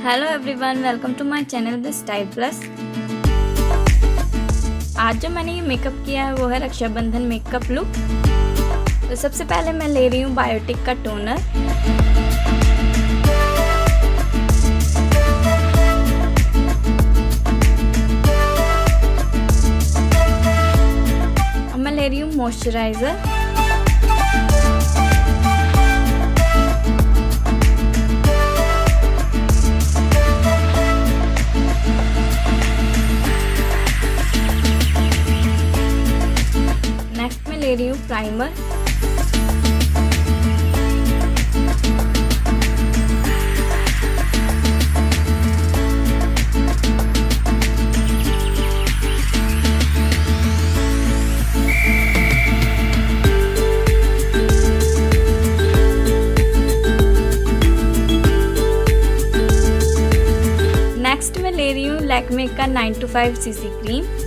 Hello everyone, welcome to my channel TheStyle plus. आज जो मैंने ये मेकअप किया है वो है रक्षाबंधन मेकअप लुक। तो सबसे पहले मैं ले रही हूँ बायोटिक का टोनर। अब मैं ले रही हूँ मॉइस्चराइज़र। नेक्स्ट में ले रही हूँ प्राइमर। नेक्स्ट में ले रही हूँ लैक्मे का 925 सीसी क्रीम।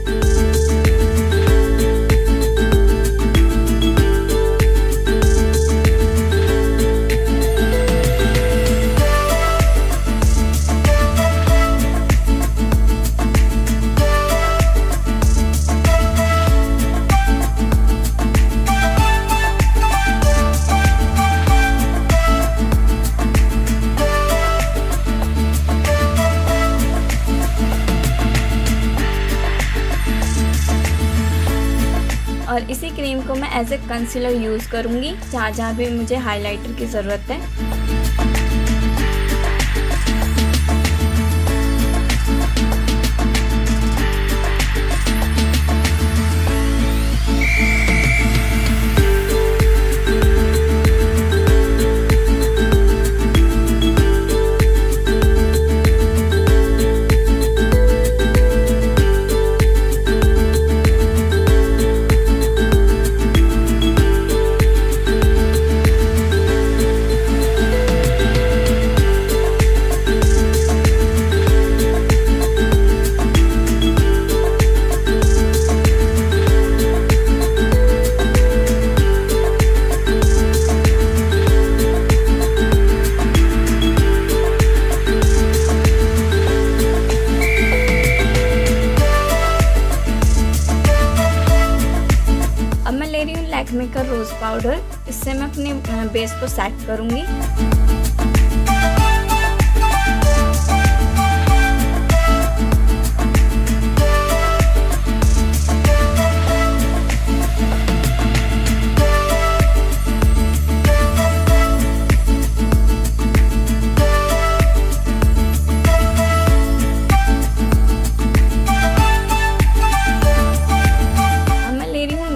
और इसी क्रीम को मैं एज ए कंसीलर यूज़ करूँगी जहाँ जहाँ भी मुझे हाइलाइटर की ज़रूरत है। लैक्मे का रोज़ पाउडर, इससे मैं अपने बेस को सेट करूंगी।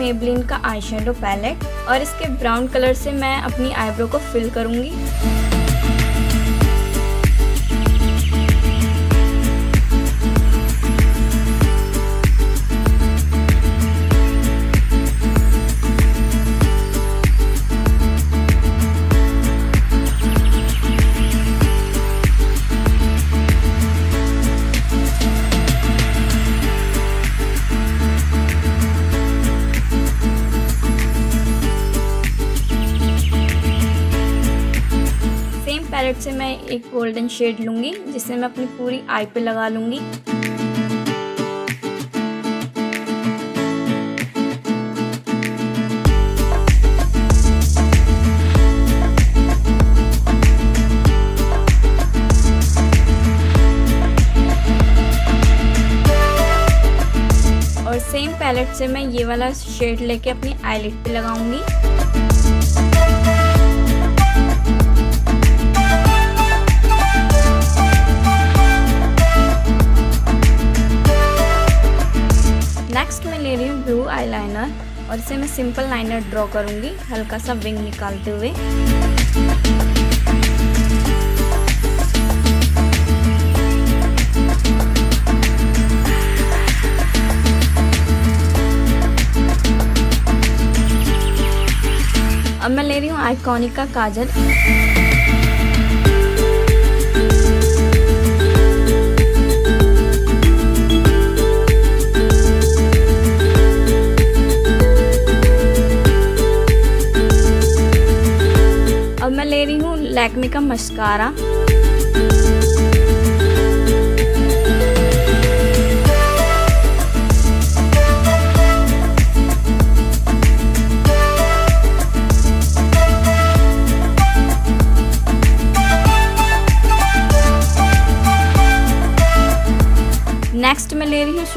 मेबलिन का आई शेडो पैलेट और इसके ब्राउन कलर से मैं अपनी आईब्रो को फिल करूंगी। पैलेट से मैं एक गोल्डन शेड लूंगी जिसे मैं अपनी पूरी आई पे लगा लूंगी। और सेम पैलेट से मैं ये वाला शेड लेके अपनी आईलिड पे लगाऊंगी। नेक्स्ट मैं ले रही हूँ ब्लू आईलाइनर और इसे मैं सिंपल लाइनर ड्रॉ करूँगी हल्का सा विंग निकालते हुए। अब मैं ले रही हूँ आइकॉनिक का काजल। अब मैं ले रही हूँ लैक्मे का मस्कारा।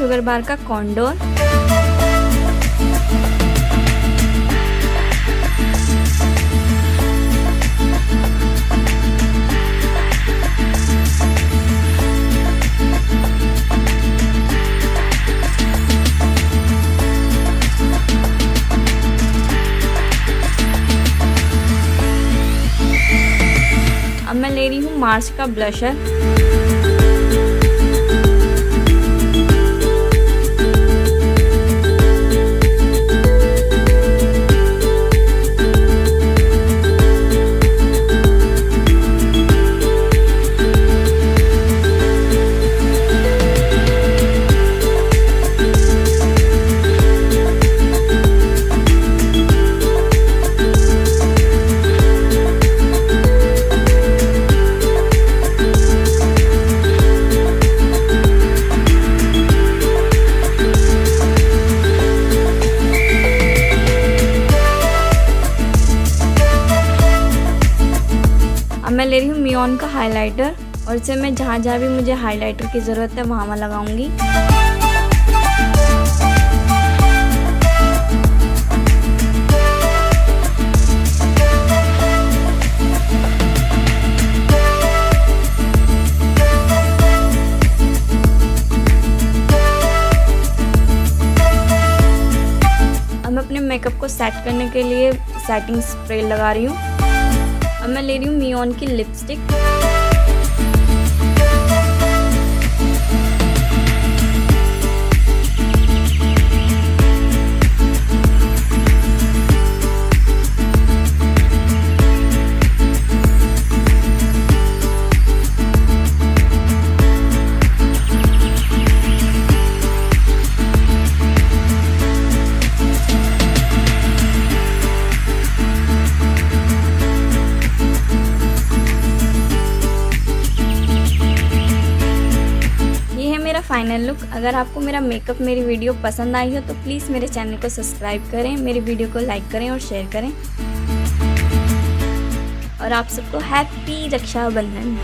शुगर बार का कॉन्डोर। अब मैं ले रही हूँ मार्स का ब्लशर। अब मैं ले रही हूँ मियोन का हाइलाइटर और इसे मैं जहाँ जहाँ भी मुझे हाइलाइटर की ज़रूरत है वहाँ लगाऊंगी। अब मैं अपने मेकअप को सेट करने के लिए सेटिंग स्प्रे लगा रही हूँ। अब मैं ले रही हूँ मियोन की लिपस्टिक। मेरा फाइनल लुक। अगर आपको मेरा मेकअप मेरी वीडियो पसंद आई हो तो प्लीज़ मेरे चैनल को सब्सक्राइब करें, मेरी वीडियो को लाइक करें और शेयर करें। और आप सबको हैप्पी रक्षाबंधन।